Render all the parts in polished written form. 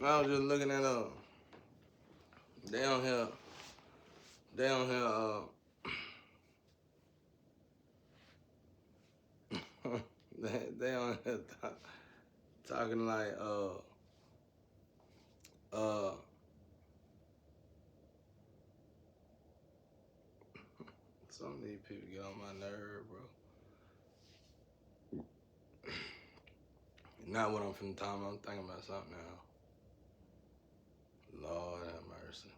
I was just looking at they on here, they on here, they on here talking like some of these people get on my nerve, bro. Not what I'm finna talk about. I'm thinking about something now. Lord have mercy.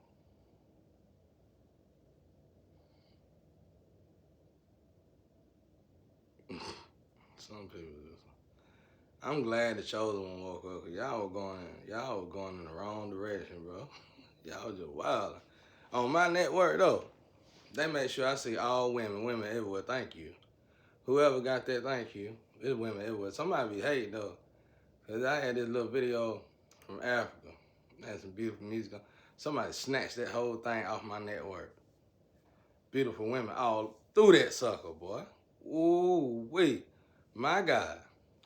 Some people just. I'm glad the chosen one woke up, cause y'all were going in the wrong direction, bro. Y'all just wild. On my network though, they make sure I see all women everywhere. Thank you. Whoever got that, thank you. It's women everywhere. Somebody be hating though, cause I had this little video from Africa. Had some beautiful music. Somebody snatched that whole thing off my network. Beautiful women all through that sucker, boy. Ooh, wait, my God.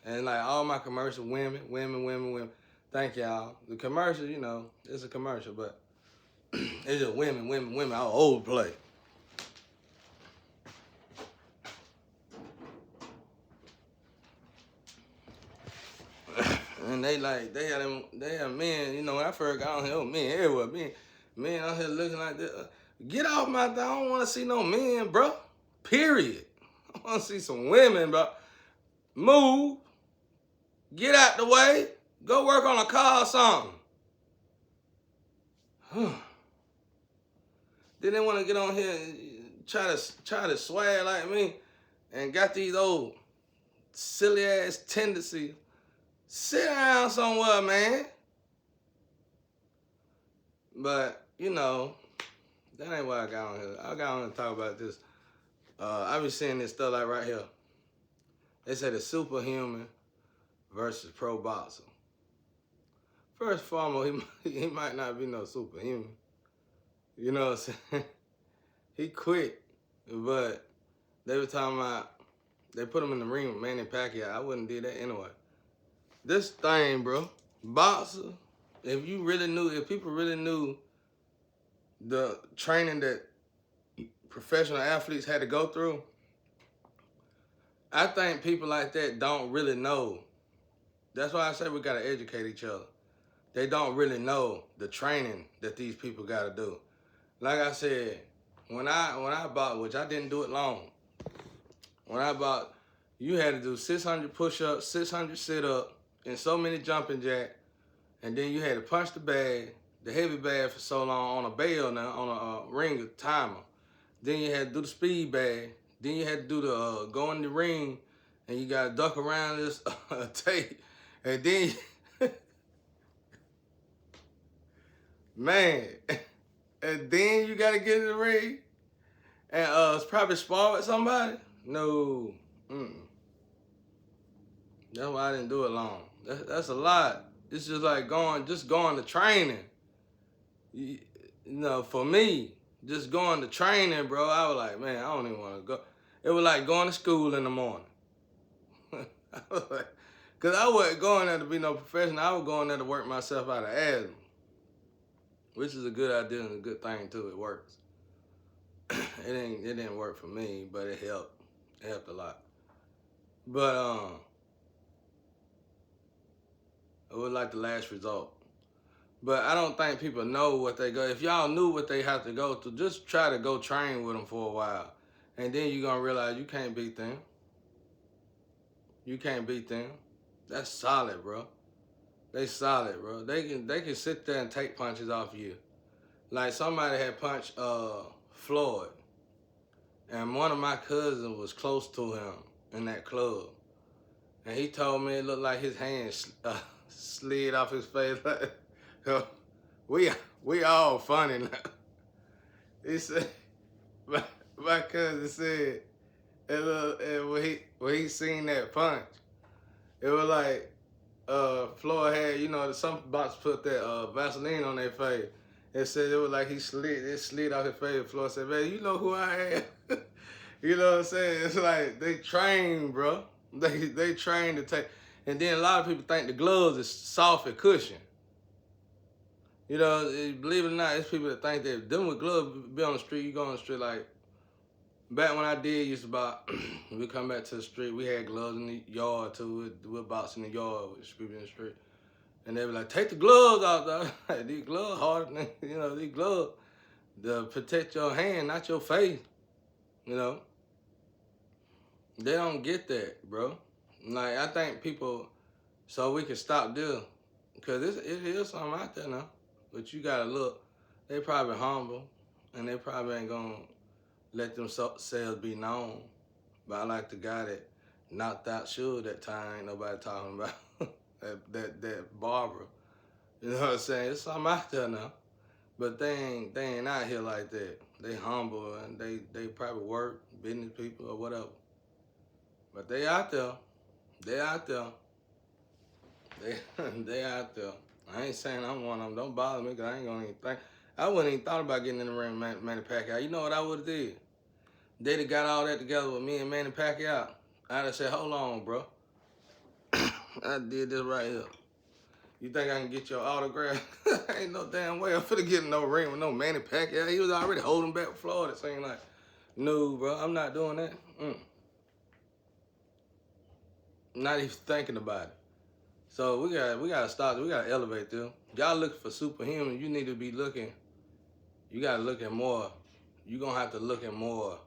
And like all my commercial women. Thank y'all. The commercial, you know, it's a commercial, but it's just women all over the place. And they have men, you know, when I first got on here, men everywhere, men out here looking like this. Get off my thing. I don't want to see no men, bro. Period. I want to see some women, bro. Move. Get out the way. Go work on a car or something. Then they want to get on here and try to swag like me and got these old silly ass tendencies. Sit down somewhere, man. But, you know, that ain't why I got on here. I got on here to talk about this. I be seeing this stuff like right here. They say the superhuman versus pro boxer. First and foremost, he might not be no superhuman. You know what I'm saying? He quit, but they were talking about, they put him in the ring with Manny Pacquiao. I wouldn't do that anyway. This thing, bro, boxer, if people really knew the training that professional athletes had to go through, I think people like that don't really know. That's why I say we gotta educate each other. They don't really know the training that these people gotta do. Like I said, when I bought, which I didn't do it long, when I bought, you had to do 600 push-ups, 600 sit-ups, and so many jumping jacks, and then you had to punch the bag, the heavy bag for so long on a bell now, on a ring timer. Then you had to do the speed bag. Then you had to do the go in the ring, and you got to duck around this tape. And then, man, and then you got to get in the ring, and it's probably spar with somebody. No, that's why I didn't do it long. That's a lot. It's just like going to training. You know, for me, just going to training, bro, I was like, man, I don't even want to go. It was like going to school in the morning. I was like, because I wasn't going there to be no professional. I was going there to work myself out of asthma, which is a good idea and a good thing, too. It works. It didn't work for me, but it helped. It helped a lot. But it was like the last result. But I don't think people know what they go. If y'all knew what they have to go through, just try to go train with them for a while. And then you're going to realize you can't beat them. You can't beat them. That's solid, bro. They solid, bro. They can sit there and take punches off you. Like somebody had punched Floyd. And one of my cousins was close to him in that club. And he told me it looked like his hand slid off his face. We all funny now. He said, my cousin said, and when he seen that punch, it was like Floyd had, you know, some boxers put that Vaseline on their face. It said it was like it slid off his face. Floyd said, man, you know who I am. You know what I'm saying? It's like they train, bro. They train to take. And then a lot of people think the gloves is soft and cushion. You know, believe it or not, it's people that think that them with gloves be on the street. You go on the street like back when I did used to about we come back to the street. We had gloves in the yard too. We'd box in the yard with people in the street, and they be like, "Take the gloves off, dog." Like, these gloves harder than these gloves to protect your hand, not your face. You know, they don't get that, bro. Like I think people, so we can stop this, cause it is something out there now. But you gotta look. They probably humble, and they probably ain't gonna let themselves be known. But I like the guy that knocked out Suge that time. Ain't nobody talking about that Barbara. You know what I'm saying? It's something out there now. But they ain't out here like that. They humble and they probably work, business people or whatever. But they out there. They out there. They out there. I ain't saying I'm one of them. Don't bother me, cause I ain't gonna even think. I wouldn't even thought about getting in the ring with Manny Pacquiao. You know what I would have did? They'd have got all that together with me and Manny Pacquiao. I'd have said, hold on, bro. I did this right here. You think I can get your autograph? Ain't no damn way I'm finna get in no ring with no Manny Pacquiao. He was already holding back Florida, saying like, no, bro, I'm not doing that. Not even thinking about it. So we gotta stop. We gotta elevate them. Y'all looking for superhuman. You need to be looking. You gotta look at more. You gonna have to look at more.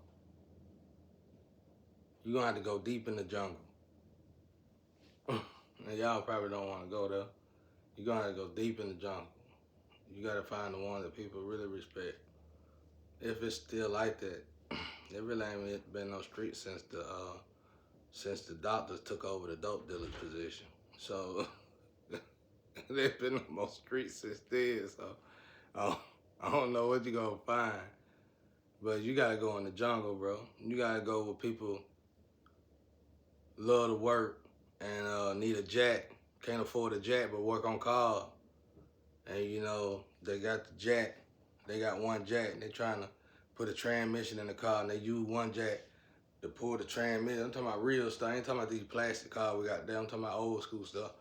You gonna have to go deep in the jungle. And y'all probably don't want to go there. You gonna have to go deep in the jungle. You gotta find the one that people really respect. If it's still like that, there really ain't been no street since the doctors took over the dope dealer position. So there's been no more streets since then. So I don't know what you're gonna find. But you gotta go in the jungle, bro. You gotta go where people love to work and need a jack. Can't afford a jack, but work on cars. And they got the jack. They got one jack. They're trying to put a transmission in the car, and they use one jack to pull the transmission. I'm talking about real stuff. I ain't talking about these plastic cars we got there. I'm talking about old school stuff.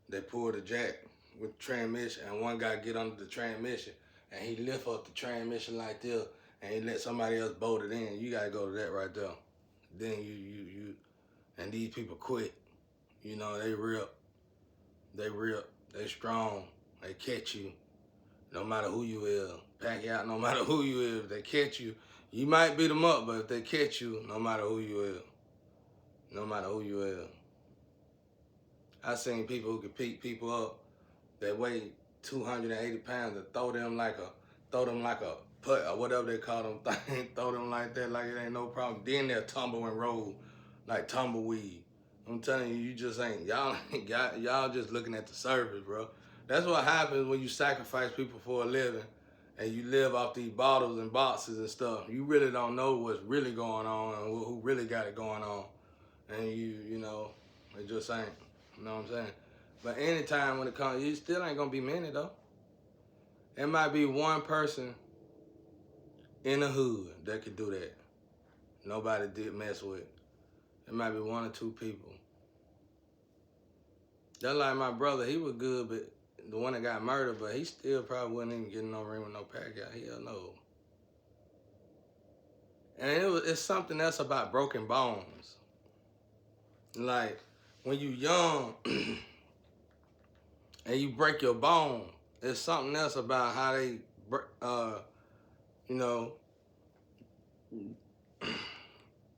They pull the jack with the transmission, and one guy get under the transmission, and he lift up the transmission like this, and he let somebody else bolt it in. You gotta go to that right there. Then you and these people quit. They rip. They strong. They catch you. No matter who you is. Pacquiao, no matter who you is, if they catch you, you might beat them up, but if they catch you, no matter who you is. No matter who you is. I seen people who could pick people up that weigh 280 pounds and throw them like a putt or whatever they call them thing. Throw them like that, like it ain't no problem. Then they'll tumble and roll like tumbleweed. I'm telling you, you just ain't, y'all just looking at the surface, bro. That's what happens when you sacrifice people for a living and you live off these bottles and boxes and stuff. You really don't know what's really going on and who really got it going on. And it just ain't, you know what I'm saying? But anytime when it comes, you still ain't gonna be many though. It might be one person in the hood that could do that. Nobody did mess with. It might be one or two people. Just like my brother, he was good, but the one that got murdered, but he still probably wouldn't even get in no ring with no Pacquiao. Hell no. And it's something else about broken bones. Like when you young and you break your bone, it's something else about how they,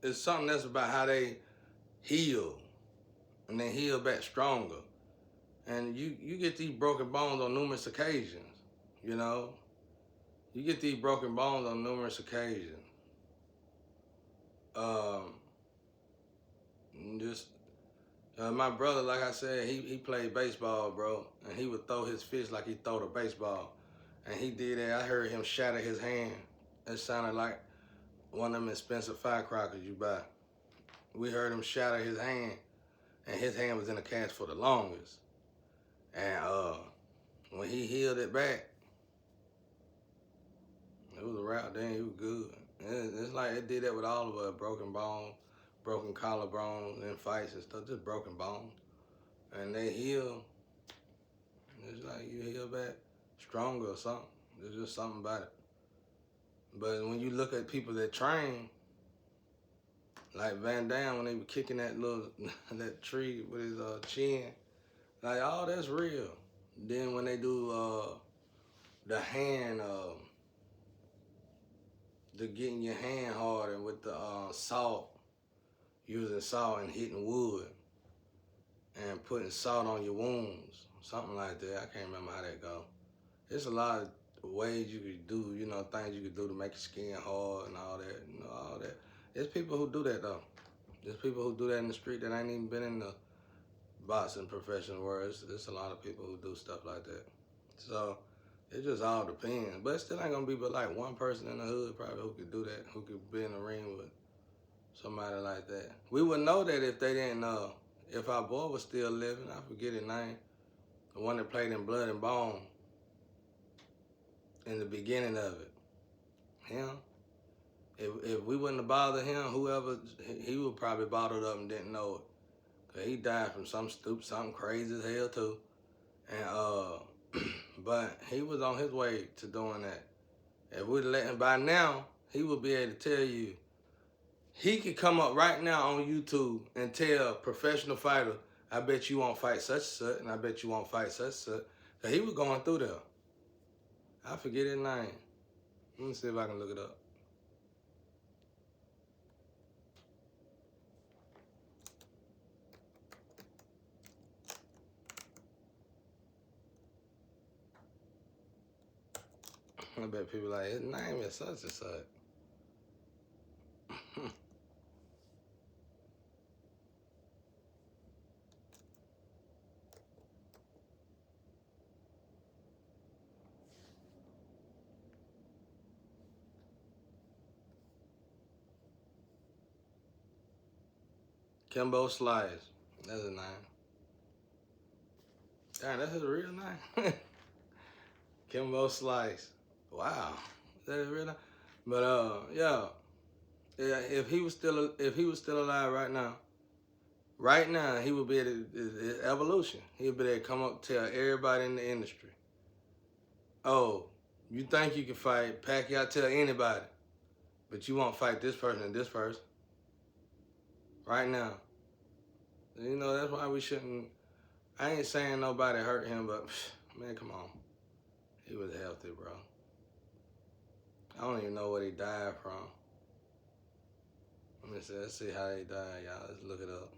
it's something else about how they heal and they heal back stronger. And you get these broken bones on numerous occasions, You get these broken bones on numerous occasions. My brother, like I said, he played baseball, bro, and he would throw his fist like he throw the baseball. And he did that. I heard him shatter his hand. It sounded like one of them expensive firecrackers you buy. We heard him shatter his hand, and his hand was in a cast for the longest. And when he healed it back, it was a wrap. Then he was good. And it's like it did that with all of us: broken bones, broken collarbones, and fights and stuff. Just broken bones, and they heal. It's like you heal back. stronger or something. There's just something about it. But when you look at people that train, like Van Damme, when they were kicking that little that tree with his chin, like, oh, that's real. Then when they do the hand, the getting your hand harder with the salt, using salt and hitting wood, and putting salt on your wounds, something like that. I can't remember how that go. There's a lot of ways you could do, things you could do to make your skin hard and all that, all that. There's people who do that though. There's people who do that in the street that ain't even been in the boxing professional world. There's a lot of people who do stuff like that. So it just all depends. But it still ain't gonna be but like one person in the hood probably who could do that, who could be in the ring with somebody like that. We would know that if they didn't if our boy was still living. I forget his name. The one that played in Blood and Bone in the beginning of it. Him. If we wouldn't have bothered him, whoever, he was probably bottled up and didn't know it. Cause he died from something crazy as hell too. And but he was on his way to doing that. If we'd let him by now, he would be able to tell you. He could come up right now on YouTube and tell a professional fighter, I bet you won't fight such and such, and I bet you won't fight such and such. Cause he was going through there. I forget his name. Let me see if I can look it up. I bet people like, his name is such and such. Kimbo Slice. That's his name. Damn, that's his real name. Kimbo Slice. Wow. Is that his real name? But yeah. If he was still alive right now he would be at his evolution. He would be able to come up and tell everybody in the industry. Oh, you think you can fight Pacquiao? Tell anybody. But you won't fight this person and this person. Right now. That's why we shouldn't. I ain't saying nobody hurt him, but man, come on. He was healthy, bro. I don't even know what he died from. Let me see. Let's see how he died, y'all. Let's look it up.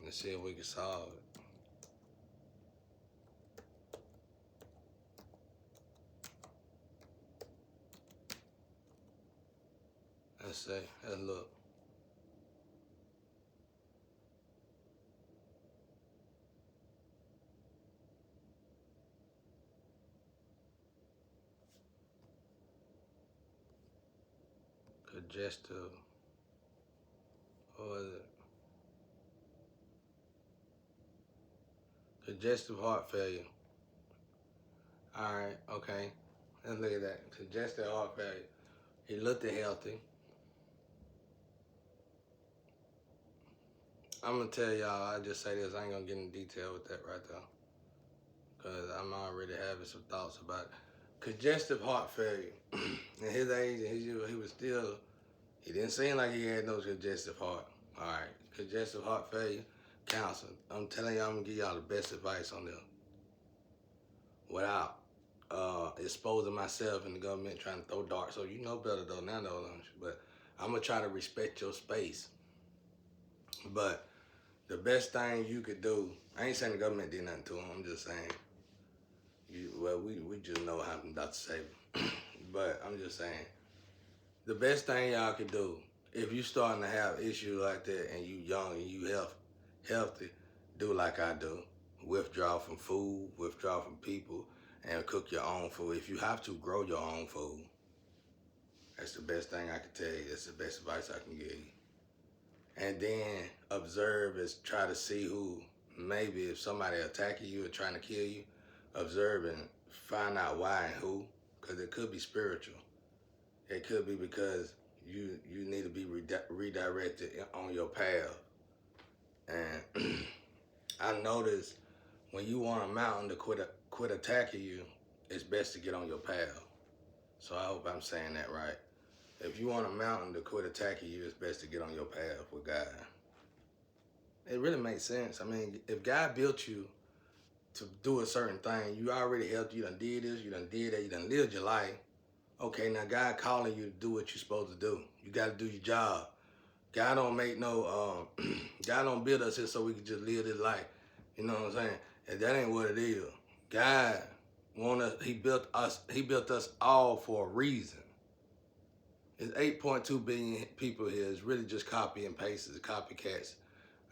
Let's see if we can solve it. Let's see. Let's look. Congestive. What was it? Congestive heart failure. All right, okay. Let's look at that. Congestive heart failure. He looked healthy. I'm gonna tell y'all, I just say this, I ain't gonna get in detail with that right there. Cause I'm already having some thoughts about it. Congestive heart failure. At his age, he didn't seem like he had no congestive heart. All right, congestive heart failure, cancer. I'm telling y'all, I'm gonna give y'all the best advice on this. Without exposing myself and the government trying to throw darts. So you know better though now, though, don't you? But I'm gonna try to respect your space. But the best thing you could do, I ain't saying the government did nothing to him. I'm just saying, we just know what happened to Dr. Saban. But I'm just saying, the best thing y'all could do, if you starting to have issues like that and you young and you healthy, do like I do. Withdraw from food, withdraw from people, and cook your own food. If you have to, grow your own food. That's the best thing I can tell you. That's the best advice I can give you. And then observe is try to see who, maybe if somebody attacking you or trying to kill you, observe and find out why and who, because it could be spiritual. It could be because you need to be redirected on your path. And I noticed when you want a mountain to quit attacking you, it's best to get on your path. So I hope I'm saying that right. If you want a mountain to quit attacking you, it's best to get on your path with God. It really makes sense. I mean, if God built you to do a certain thing, you already helped, you done did this, you done did that, you done lived your life. Okay, now God calling you to do what you're supposed to do. You got to do your job. God don't make no, God don't build us here so we can just live this life. You know what I'm saying? And that ain't what it is. God He built us all for a reason. It's 8.2 billion people here. It's really just copy and paste, it's copycats.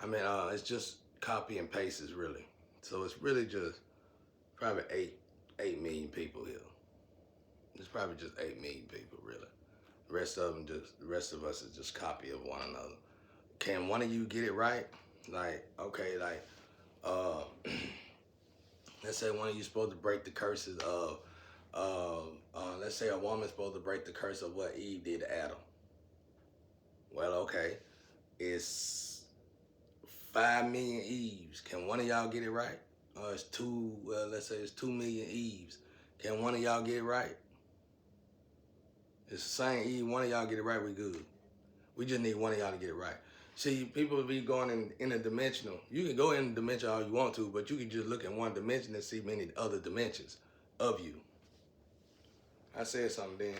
I mean, it's just copy and paste, really. So it's really just probably 8 million people here. It's probably just 8 million people, really. The rest of us is just copy of one another. Can one of you get it right? Like, okay, like, let's say one of you supposed to break the curses of, let's say a woman's supposed to break the curse of what Eve did to Adam. Well, okay, it's 5 million Eves. Can one of y'all get it right? Or it's let's say it's 2 million Eves. Can one of y'all get it right? It's the same Eve. One of y'all get it right, we good. We just need one of y'all to get it right. See, people be going interdimensional. You can go interdimensional all you want to, but you can just look at one dimension and see many other dimensions of you. I said something then.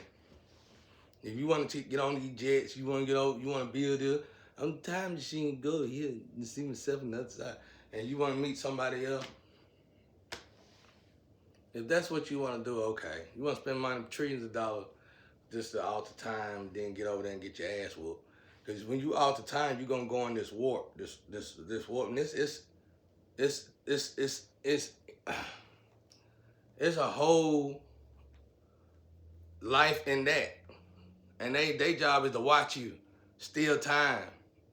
If you want to get on these jets, you want to get over, you want to build it. I'm time machine go here and see myself on the other side. And you want to meet somebody else. If that's what you want to do, okay. You want to spend money, trillions of dollars, just to alter time, then get over there and get your ass whooped. Because when you alter time, you're gonna go in this warp, this warp, and it's a whole life in that. And they job is to watch you, steal time,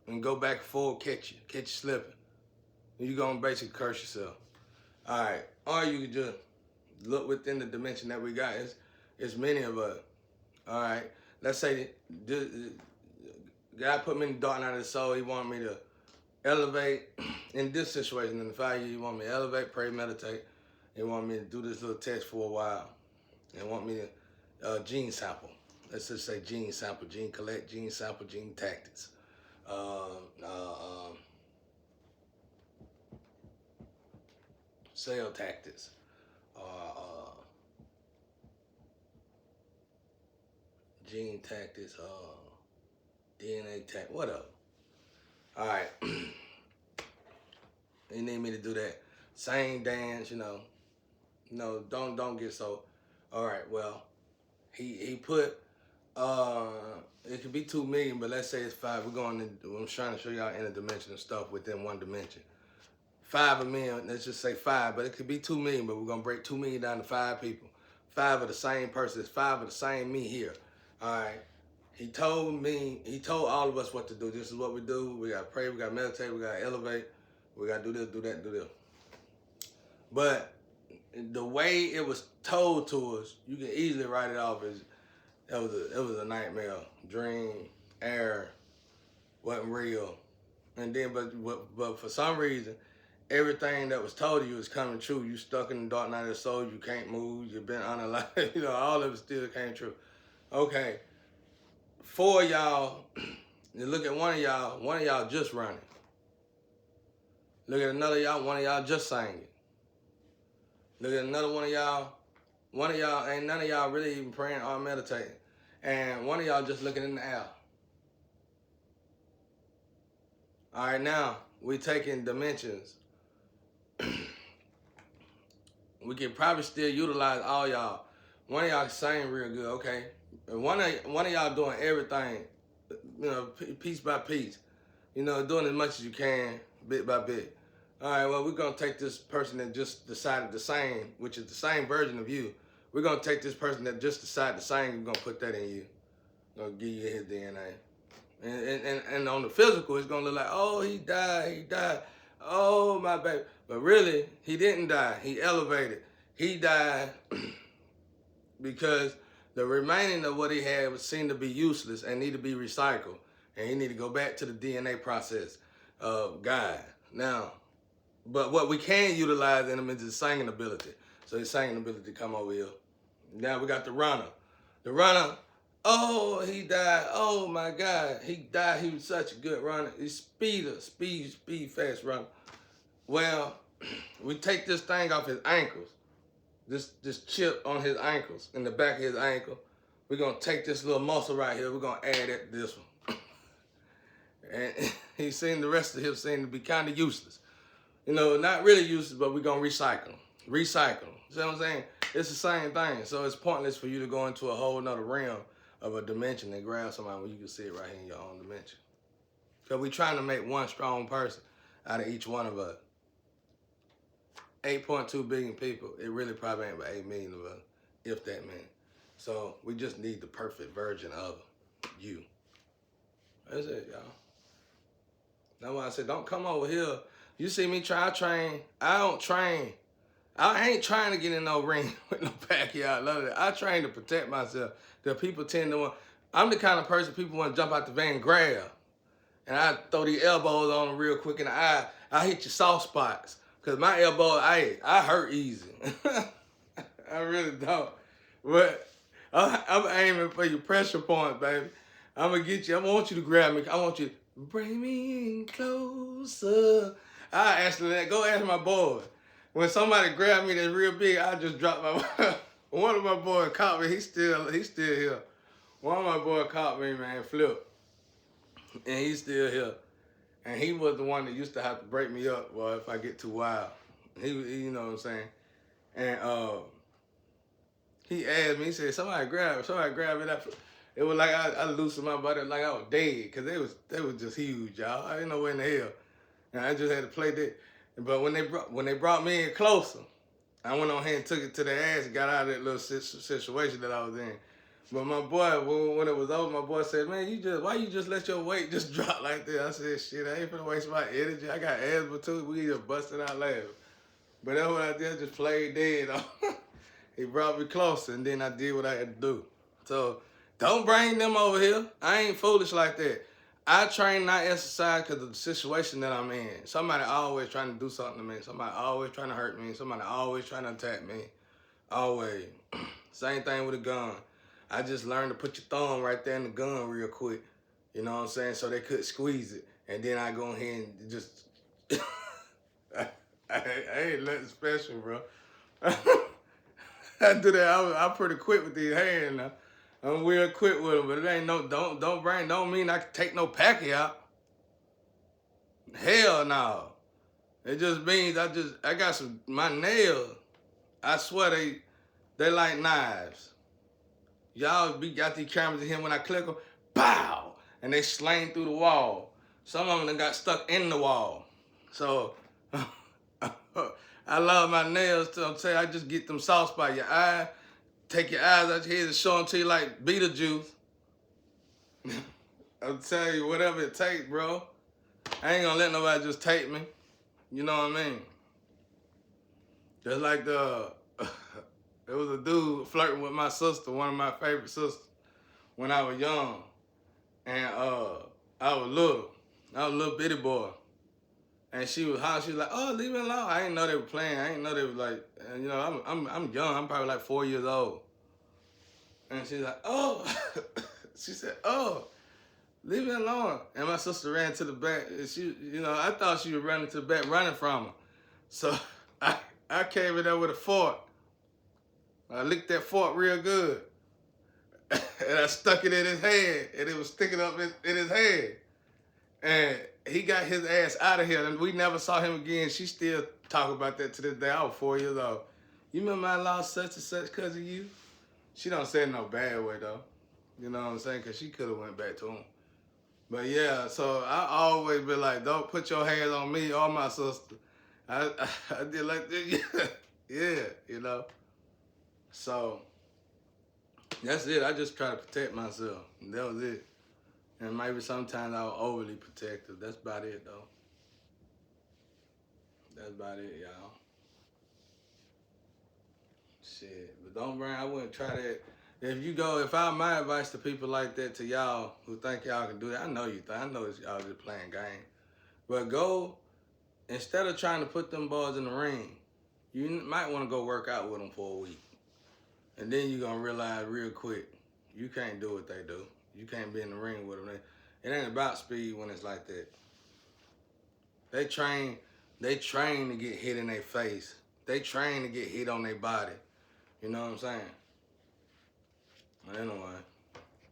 and go back and forth, catch you slipping. And you're gonna basically curse yourself. All right, or you can just look within the dimension that we got. It's many of us. All right, let's say God put me in the dark night of the soul. He wanted me to elevate in this situation. In the 5 years, he wanted me to elevate, pray, meditate. He wanted me to do this little test for a while. And want me to gene sample. Let's just say gene sample, gene collect, gene sample, gene tactics. Cell tactics. Gene tactics, DNA tactics, whatever. All right. They need me to do that. Same dance, you know. No, don't get so. All right, well, he put, it could be 2 million, but let's say it's 5. I'm trying to show y'all interdimensional stuff within one dimension. 5 million, let's just say 5, but it could be 2 million, but we're gonna break 2 million down to 5 people. 5 of the same person, it's 5 of the same me here. All right. He told all of us what to do. This is what we do. We gotta pray, we gotta meditate, we gotta elevate, we gotta do this, do that, do this. But the way it was told to us, you can easily write it off as it was a nightmare, dream, error, wasn't real. And then, but for some reason, everything that was told to you is coming true. You stuck in the dark night of the soul. You can't move. You've been unalive. You know, all of it still came true. Okay, 4 of y'all. You look at one of y'all just running. Look at another y'all. One of y'all just singing. Look at another one of y'all. Ain't none of y'all really even praying or meditating. And one of y'all just looking in the air. All right, now we're taking dimensions. We can probably still utilize all y'all. One of y'all can sing real good, okay? And one of y'all doing everything, you know, piece by piece. You know, doing as much as you can, bit by bit. All right, well, we're going to take this person that just decided to sing, which is the same version of you. We're going to take this person that just decided to sing, we're going to put that in you. We're going to give you his DNA. And on the physical, it's going to look like, oh, he died. Oh, my baby. But really, he didn't die. He elevated. He died because the remaining of what he had seemed to be useless and need to be recycled. And he need to go back to the DNA process of God. Now, But what we can utilize in him is his singing ability. So his singing ability come over here. Now we got the runner. The runner, oh, he died. Oh my God, he died. He was such a good runner. He's speed, fast runner. Well, we take this thing off his ankles. This chip on his ankles, in the back of his ankle. We're gonna take this little muscle right here. We're gonna add it to this one. And he seemed, the rest of him seemed to be kind of useless. You know, not really useless, but we're gonna recycle. Recycle. See what I'm saying? It's the same thing. So it's pointless for you to go into a whole nother realm of a dimension and grab somebody when you can see it right here in your own dimension. Because we're trying to make one strong person out of each one of us. 8.2 billion people. It really probably ain't but 8 million of us, if that many. So we just need the perfect version of you. That's it, y'all. That's why I said, don't come over here. You see me try, I train. I don't train. I ain't trying to get in no ring with no Pacquiao. None of that. I train to protect myself. Because people tend to want, I'm the kind of person people want to jump out the van and grab. And I throw these elbows on them real quick in the eye. I hit your soft spots. Because my elbow, I hurt easy. I really don't. But I'm aiming for your pressure point, baby. I'm going to get you. I want you to grab me. I want you to bring me in closer. I actually go ask my boy. When somebody grab me that's real big, I just drop my. One of my boys caught me. He's still here. One of my boys caught me, man, flip, and he's still here. And he was the one that used to have to break me up, well, if I get too wild. He you know what I'm saying. And he asked me. He said, "Somebody grab me." It was like I loosened my body like I was dead, because they was just huge, y'all. I didn't know where in the hell, and I just had to play that. But when they brought me in closer, I went on ahead and took it to their ass and got out of that little situation that I was in. But my boy, when it was over, my boy said, "Man, why you just let your weight just drop like that?" I said, "Shit, I ain't finna waste my energy. I got asthma too." We just busted out laughing. But that's what I did. I just played dead. He brought me closer, and then I did what I had to do. So don't bring them over here. I ain't foolish like that. I train, not exercise, because of the situation that I'm in. Somebody always trying to do something to me. Somebody always trying to hurt me. Somebody always trying to attack me. Always. Same thing with a gun. I just learned to put your thumb right there in the gun real quick. You know what I'm saying? So they couldn't squeeze it. And then I go ahead and just... I ain't nothing special, bro. I do that. I'm pretty quick with these hands now. I'm real quick with them, but it ain't no, don't mean I can take no Pacquiao. Hell no. It just means I got my nails, I swear they like knives. Y'all got these cameras in here, when I click them, pow, and they slang through the wall. Some of them got stuck in the wall. So, I love my nails, too. I'm saying, I just get them soft spots. Your eye, take your eyes out your head and show them to you like Beetlejuice. I'm telling you, whatever it takes, bro. I ain't gonna let nobody just take me. You know what I mean? Just like there was a dude flirting with my sister, one of my favorite sisters, when I was young. And I was a little bitty boy. And she was hot. She was like, "Oh, leave me alone." I didn't know they were playing. I didn't know they were like, you know, I'm young. I'm probably like 4 years old. And she's like, "Oh," she said, "Oh, leave me alone." And my sister ran to the back. And she, you know, I thought she was running to the back, running from her. So I came in there with a fork. I licked that fork real good. And I stuck it in his head. And it was sticking up in his head. And he got his ass out of here, and we never saw him again. She still talk about that to this day. I was 4 years old. "You remember I lost such and such because of you?" She don't say it in no bad way, though. You know what I'm saying? Because she could have went back to him. But yeah, so I always been like, don't put your hands on me or my sister. I did like this. Yeah, you know. So that's it. I just try to protect myself. And that was it. And maybe sometimes I was overly protective. That's about it, though. That's about it, y'all. Shit. But don't bring, I wouldn't try that. If my advice to people like that, to y'all who think y'all can do that, I know you think, I know it's y'all just playing game. But go instead of trying to put them boys in the ring, you might want to go work out with them for a week. And then you're going to realize real quick, you can't do what they do. You can't be in the ring with them. It ain't about speed when it's like that. They train to get hit in their face. They train to get hit on their body. You know what I'm saying? But anyway.